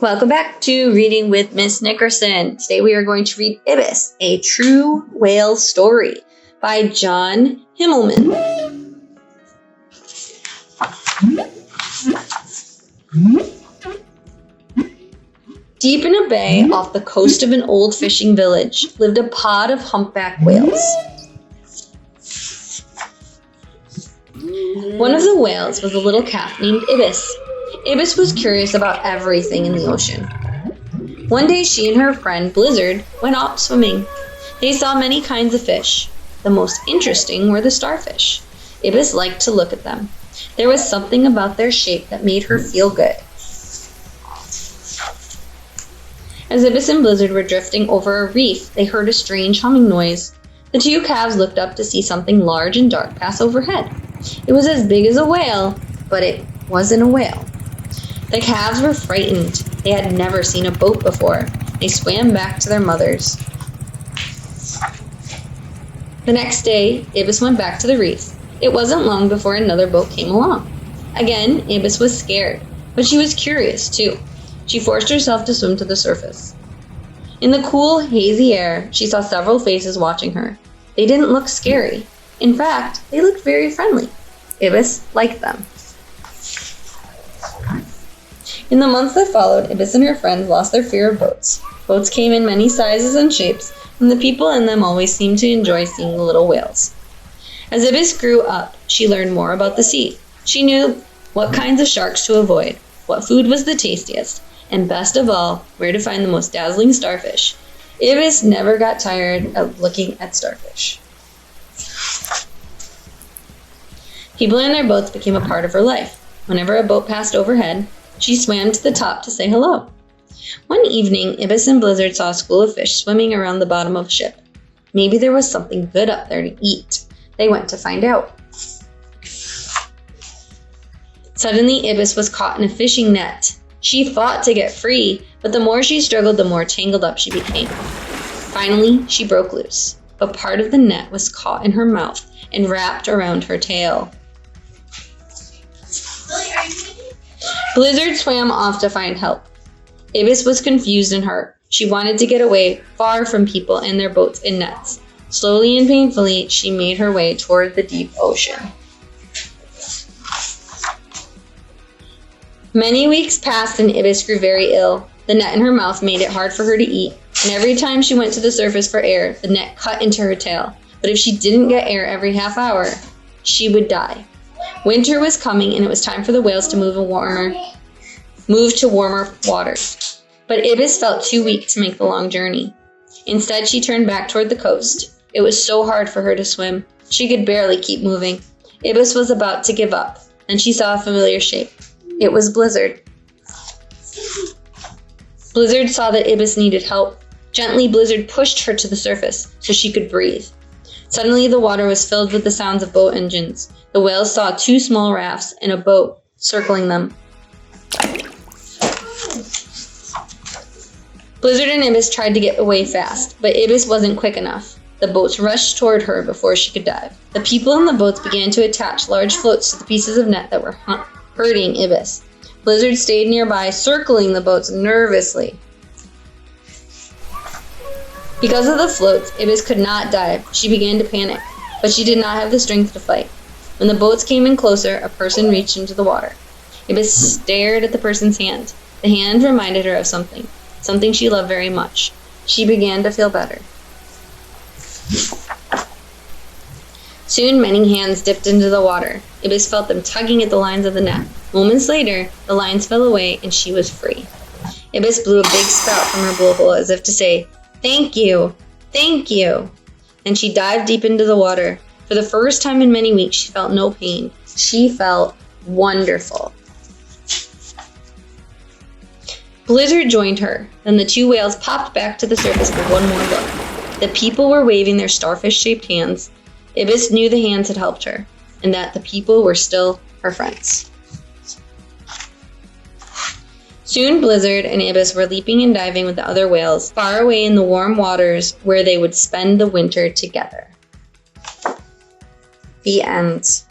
Welcome back to Reading with Miss Nickerson. Today we are going to read Ibis, a true whale story by John Himmelman. Deep in a bay off the coast of an old fishing village lived a pod of humpback whales. One of the whales was a little calf named Ibis. Ibis was curious about everything in the ocean. One day she and her friend Blizzard went out swimming. They saw many kinds of fish. The most interesting were the starfish. Ibis liked to look at them. There was something about their shape that made her feel good. As Ibis and Blizzard were drifting over a reef, they heard a strange humming noise. The two calves looked up to see something large and dark pass overhead. It was as big as a whale, but it wasn't a whale. The calves were frightened. They had never seen a boat before. They swam back to their mothers. The next day, Ibis went back to the reef. It wasn't long before another boat came along. Again, Ibis was scared, but she was curious too. She forced herself to swim to the surface. In the cool, hazy air, she saw several faces watching her. They didn't look scary. In fact, they looked very friendly. Ibis liked them. In the months that followed, Ibis and her friends lost their fear of boats. Boats came in many sizes and shapes, and the people in them always seemed to enjoy seeing the little whales. As Ibis grew up, she learned more about the sea. She knew what kinds of sharks to avoid, what food was the tastiest, and best of all, where to find the most dazzling starfish. Ibis never got tired of looking at starfish. People in their boats became a part of her life. Whenever a boat passed overhead, she swam to the top to say hello. One evening, Ibis and Blizzard saw a school of fish swimming around the bottom of a ship. Maybe there was something good up there to eat. They went to find out. Suddenly, Ibis was caught in a fishing net. She fought to get free, but the more she struggled, the more tangled up she became. Finally, she broke loose, but part of the net was caught in her mouth and wrapped around her tail. Blizzard swam off to find help. Ibis was confused and hurt. She wanted to get away, far from people and their boats and nets. Slowly and painfully, she made her way toward the deep ocean. Many weeks passed and Ibis grew very ill. The net in her mouth made it hard for her to eat, and every time she went to the surface for air, the net cut into her tail. But if she didn't get air every half hour, she would die. Winter was coming and it was time for the whales to move to warmer waters. But Ibis felt too weak to make the long journey. Instead, she turned back toward the coast. It was so hard for her to swim. She could barely keep moving. Ibis was about to give up. Then she saw a familiar shape. It was Blizzard. Blizzard saw that Ibis needed help. Gently, Blizzard pushed her to the surface so she could breathe. Suddenly, the water was filled with the sounds of boat engines. The whales saw two small rafts and a boat circling them. Blizzard and Ibis tried to get away fast, but Ibis wasn't quick enough. The boats rushed toward her before she could dive. The people in the boats began to attach large floats to the pieces of net that were hurting Ibis. Blizzard stayed nearby, circling the boats nervously. Because of the floats, Ibis could not dive. She began to panic, but she did not have the strength to fight. When the boats came in closer, a person reached into the water. Ibis stared at the person's hand. The hand reminded her of something she loved very much. She began to feel better. Soon, many hands dipped into the water. Ibis felt them tugging at the lines of the net. Moments later, the lines fell away and she was free. Ibis blew a big spout from her blowhole as if to say, "Thank you, thank you." Then she dived deep into the water. For the first time in many weeks, she felt no pain. She felt wonderful. Blizzard joined her. Then the two whales popped back to the surface for one more look. The people were waving their starfish-shaped hands. Ibis knew the hands had helped her, and that the people were still her friends. Soon Blizzard and Ibis were leaping and diving with the other whales, far away in the warm waters where they would spend the winter together. The end.